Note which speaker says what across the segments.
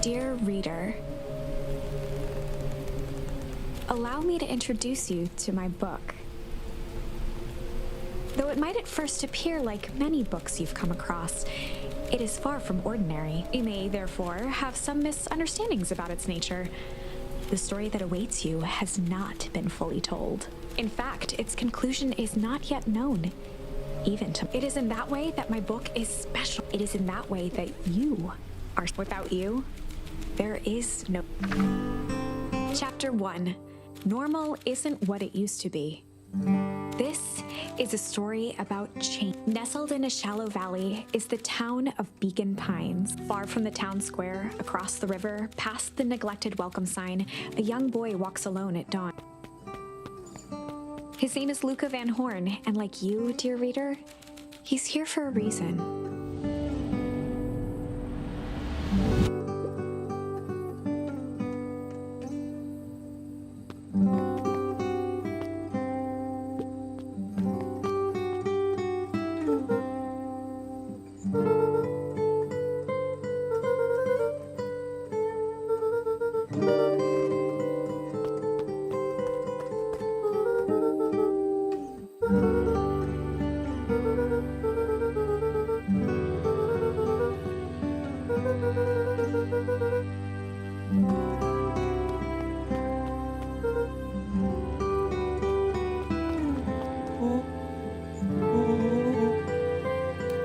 Speaker 1: Dear reader, allow me to introduce you to my book. Though it might at first appear like many books you've come across, it is far from ordinary. You may, therefore, have some misunderstandings about its nature. The story that awaits you has not been fully told. In fact, its conclusion is not yet known, even to me. It is in that way that my book is special. It is in that way that you are. Without you, there is no. Chapter 1. Normal isn't what it used to be. This is a story about change. Nestled in a shallow valley is the town of Beacon Pines. Far from the town square, across the river, past the neglected welcome sign, a young boy walks alone at dawn. His name is Luka VanHorn, and like you, dear reader, he's here for a reason.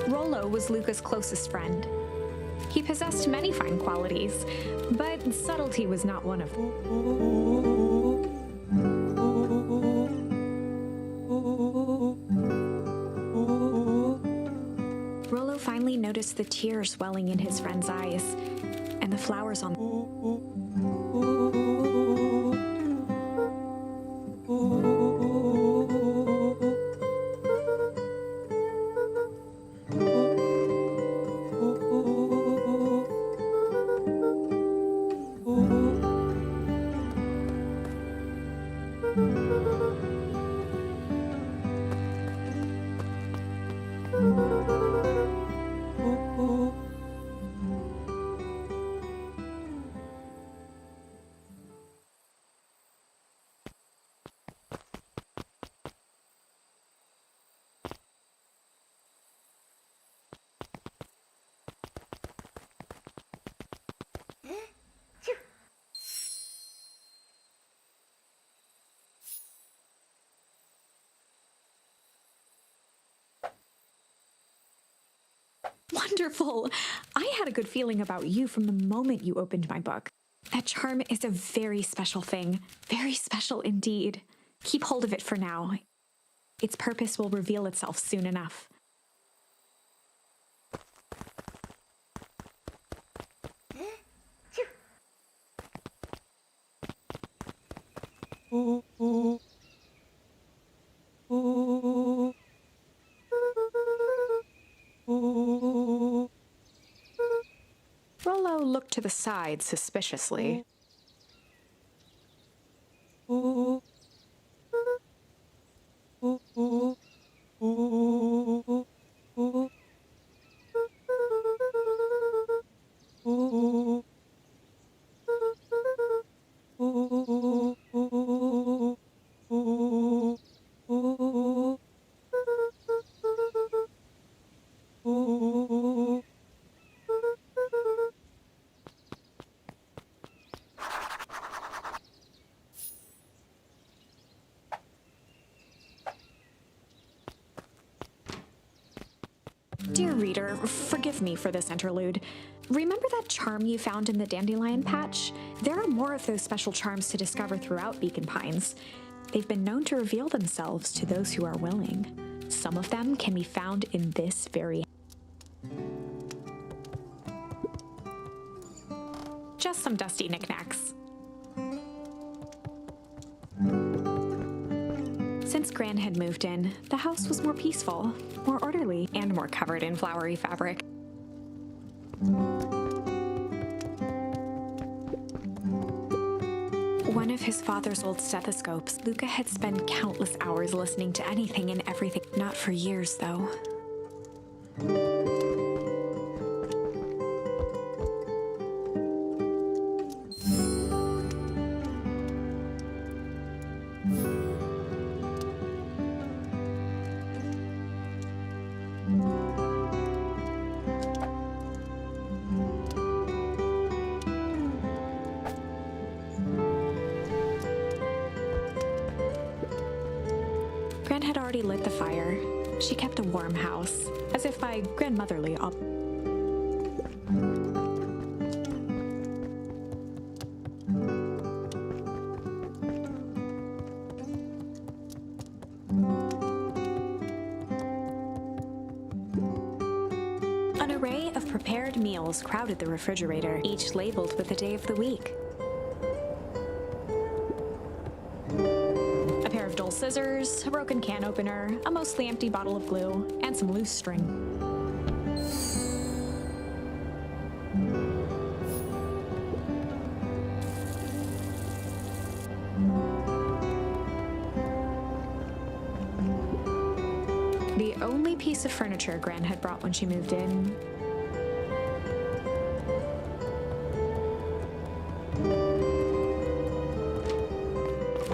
Speaker 1: Rolo was Luka's closest friend. He possessed many fine qualities, but subtlety was not one of them. Rolo finally noticed the tears welling in his friend's eyes, and the flowers on Wonderful! I had a good feeling about you from the moment you opened my book. That charm is a very special thing. Very special indeed. Keep hold of it for now. Its purpose will reveal itself soon enough. Rolo looked to the side suspiciously. Dear reader, forgive me for this interlude. Remember that charm you found in the dandelion patch? There are more of those special charms to discover throughout Beacon Pines. They've been known to reveal themselves to those who are willing. Some of them can be found in this very just some dusty knickknacks. Since Gran had moved in, the house was more peaceful, more orderly, and more covered in flowery fabric. One of his father's old stethoscopes, Luka had spent countless hours listening to anything and everything. Not for years, though. Gran had already lit the fire. She kept a warm house, as if by grandmotherly An array of prepared meals crowded the refrigerator, each labeled with the day of the week. A pair of dull scissors, a broken can opener, a mostly empty bottle of glue, and some loose string. The only piece of furniture Gran had brought when she moved in.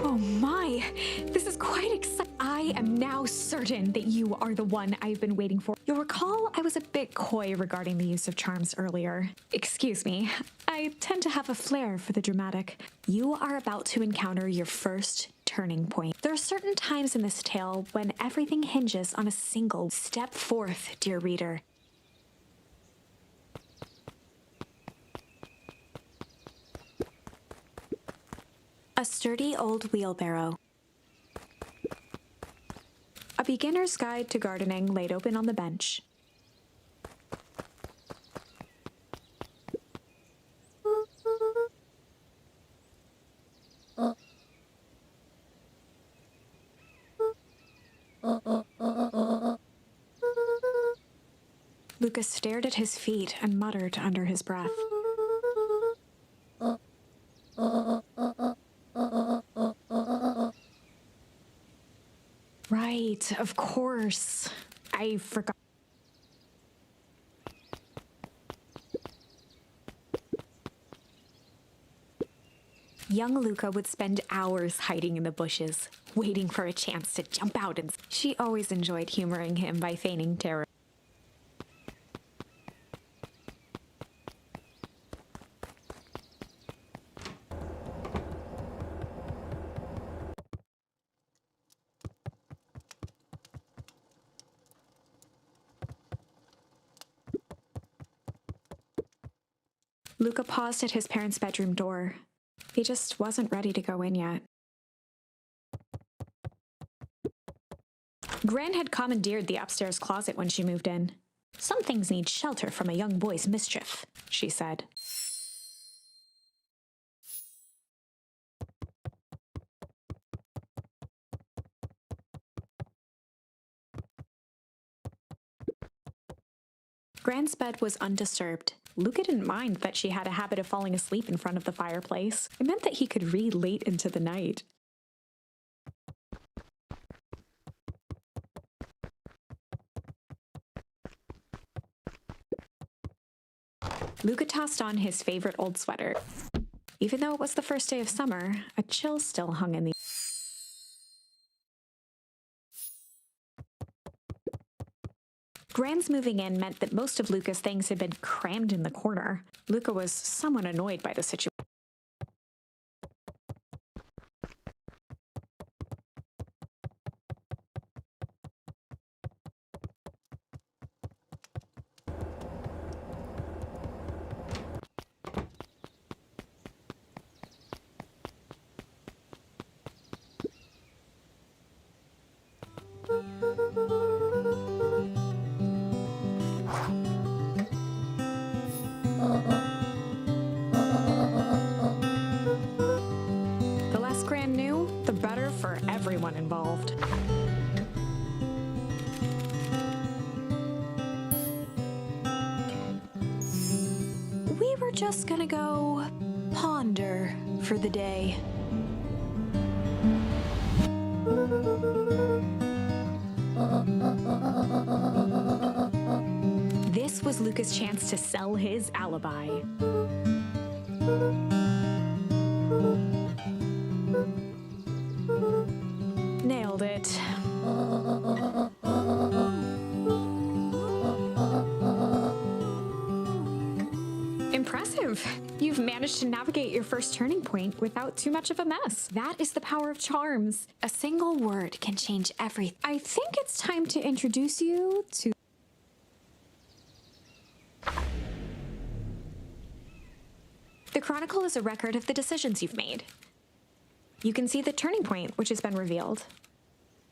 Speaker 1: Oh my, this is quite exciting. I am now certain that you are the one I've been waiting for. You'll recall I was a bit coy regarding the use of charms earlier. Excuse me, I tend to have a flair for the dramatic. You are about to encounter your first turning point. There are certain times in this tale when everything hinges on a single step forth, dear reader. A sturdy old wheelbarrow. A beginner's guide to gardening laid open on the bench. Lucas stared at his feet and muttered under his breath. Right, of course. I forgot. Young Luka would spend hours hiding in the bushes, waiting for a chance to jump out, and she always enjoyed humoring him by feigning terror. Luka paused at his parents' bedroom door. He just wasn't ready to go in yet. Gran had commandeered the upstairs closet when she moved in. "Some things need shelter from a young boy's mischief," she said. Gran's bed was undisturbed. Luka didn't mind that she had a habit of falling asleep in front of the fireplace. It meant that he could read late into the night. Luka tossed on his favorite old sweater. Even though it was the first day of summer, a chill still hung in the Gran's moving in meant that most of Luka's things had been crammed in the corner. Luka was somewhat annoyed by the situation. The less Gran knew, the better for everyone involved. We were just gonna go ponder for the day. This was Luka's chance to sell his alibi. Nailed it. Impressive. You've managed to navigate your first turning point without too much of a mess. That is the power of charms. A single word can change everything. I think it's time to introduce you to... The Chronicle is a record of the decisions you've made. You can see the turning point, which has been revealed.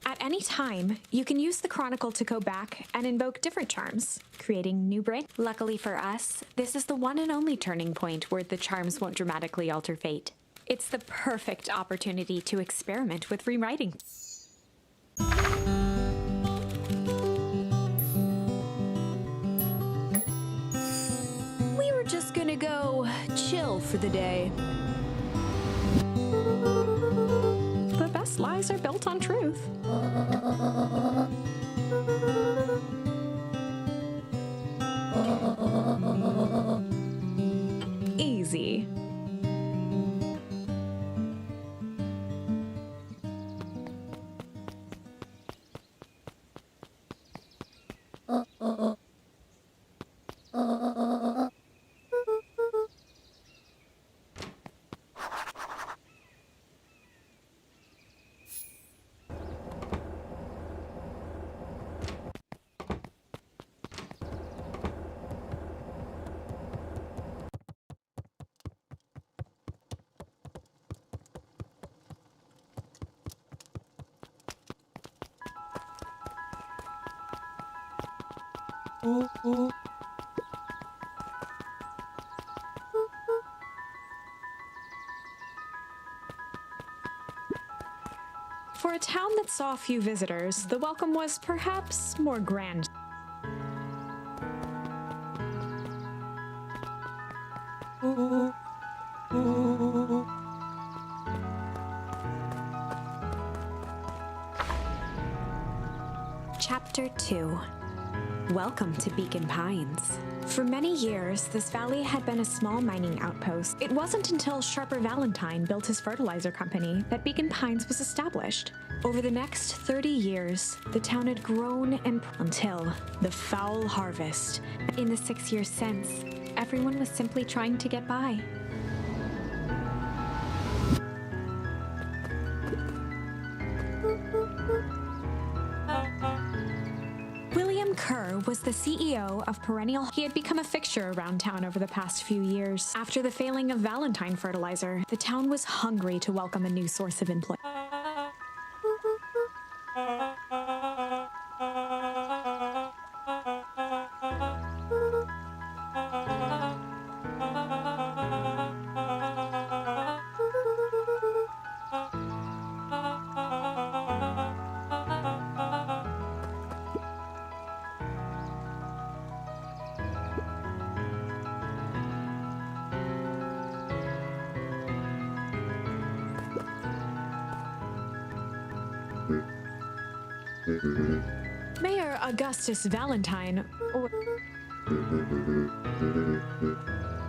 Speaker 1: At any time, you can use the Chronicle to go back and invoke different charms, creating new break. Luckily for us, this is the one and only turning point where the charms won't dramatically alter fate. It's the perfect opportunity to experiment with rewriting. We were just gonna go chill for the day. The best lies are built on truth. Easy. For a town that saw few visitors, the welcome was perhaps more grand. Chapter 2. Welcome to Beacon Pines. For many years, this valley had been a small mining outpost. It wasn't until Sharper Valentine built his fertilizer company that Beacon Pines was established. Over the next 30 years, the town had grown and until the foul harvest. In the 6 years since, everyone was simply trying to get by. Kerr was the CEO of Perennial. He had become a fixture around town over the past few years. After the failing of Valentine Fertilizer, the town was hungry to welcome a new source of employment. Mayor Augustus Valentine.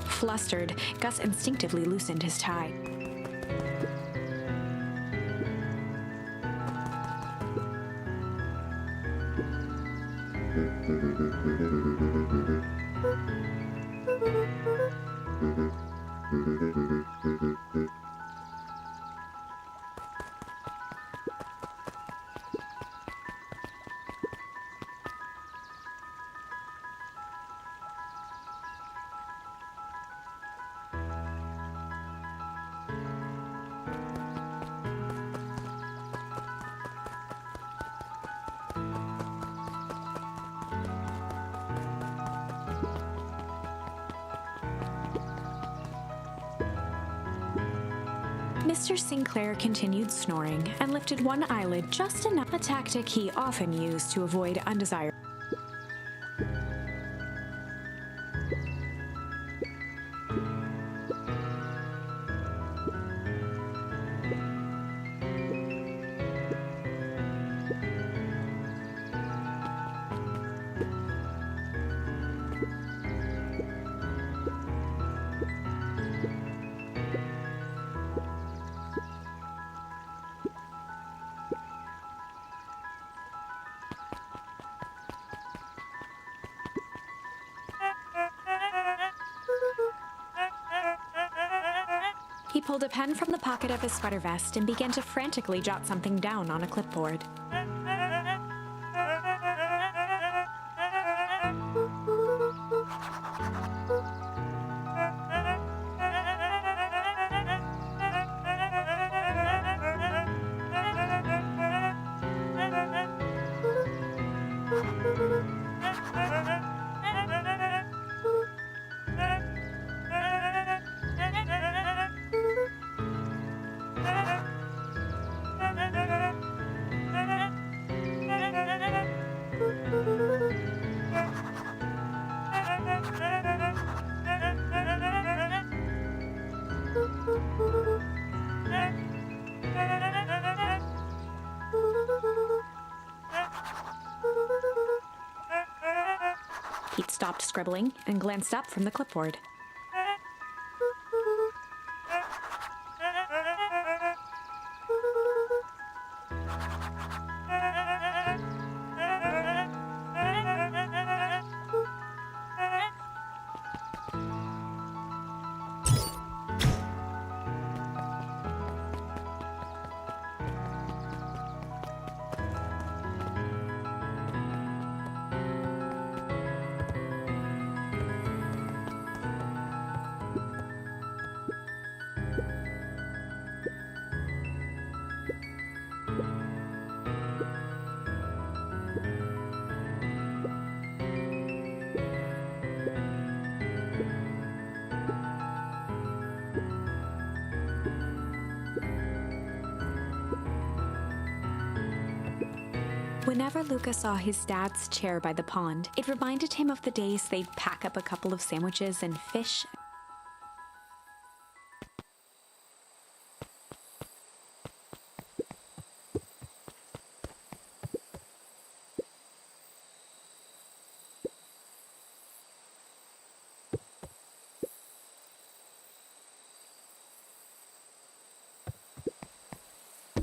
Speaker 1: Flustered, Gus instinctively loosened his tie. Mr. Sinclair continued snoring and lifted one eyelid just enough, a tactic he often used to avoid undesired. He pulled a pen from the pocket of his sweater vest and began to frantically jot something down on a clipboard. Pete stopped scribbling and glanced up from the clipboard. Whenever Luka saw his dad's chair by the pond, it reminded him of the days they'd pack up a couple of sandwiches and fish.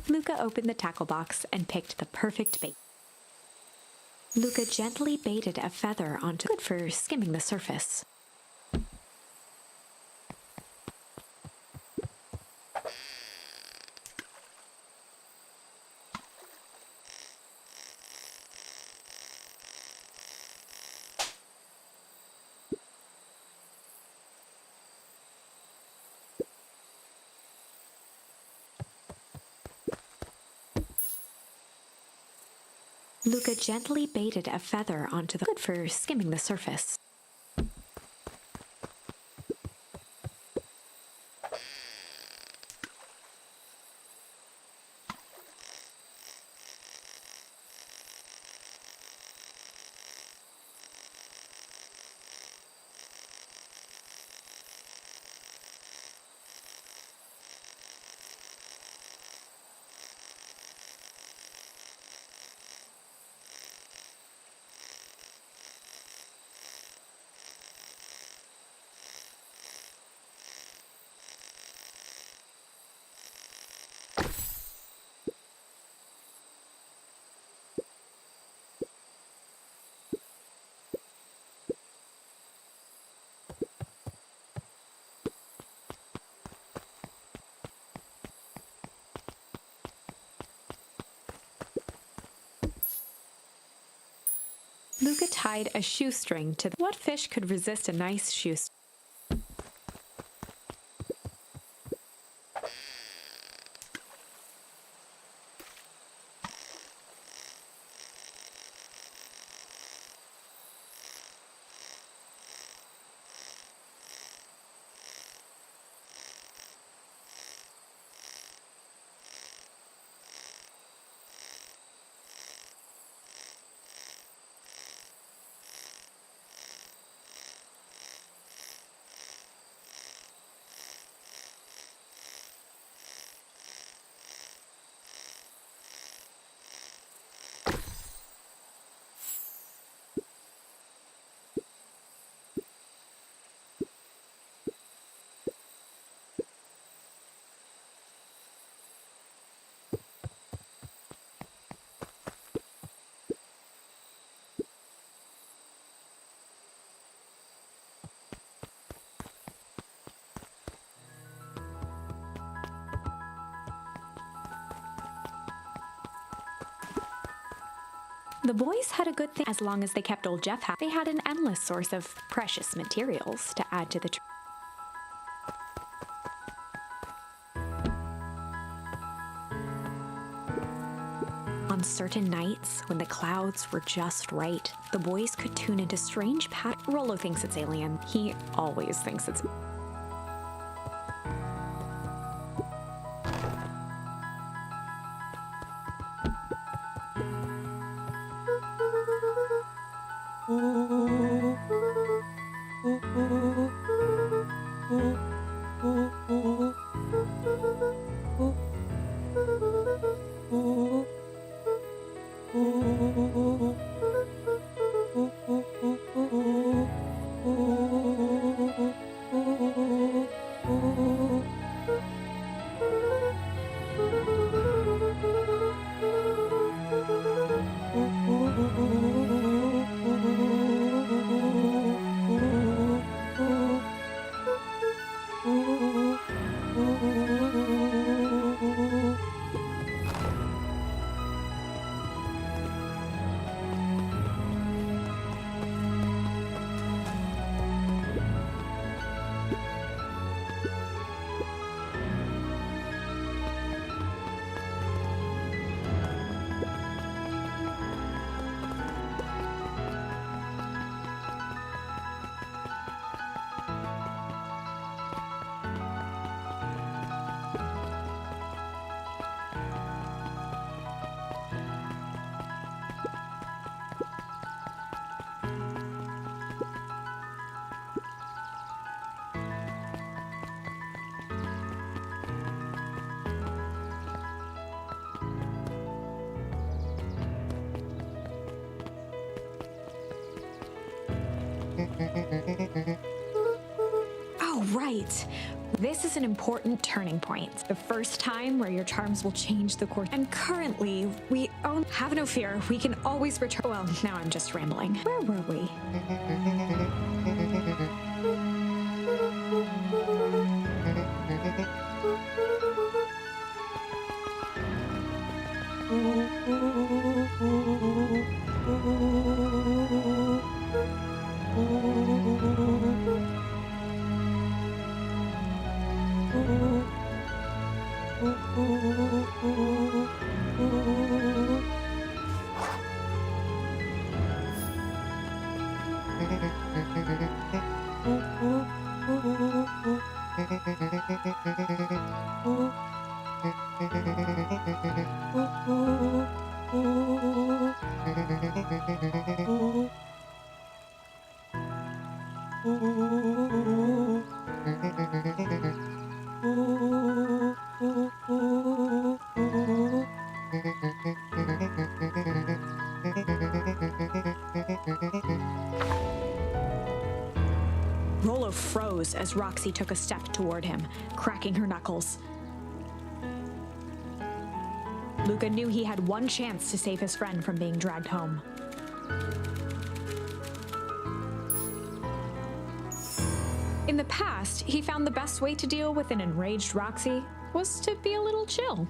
Speaker 1: Luka opened the tackle box and picked the perfect bait. Luka gently baited a feather onto good for skimming the surface. Luka gently baited a feather onto the good for skimming the surface. Luka tied a shoestring to what fish could resist a nice shoestring? The boys had a good thing. As long as they kept old Jeff happy, they had an endless source of precious materials to add to the On certain nights, when the clouds were just right, the boys could tune into strange Rolo thinks it's alien. He always thinks it's... Oh, right. This is an important turning point. The first time where your charms will change the course. And currently, we own... Have no fear. We can always return... Well, now I'm just rambling. Where were we? Rolo froze as Roxy took a step toward him, cracking her knuckles. Luka knew he had one chance to save his friend from being dragged home. In the past, he found the best way to deal with an enraged Roxy was to be a little chill.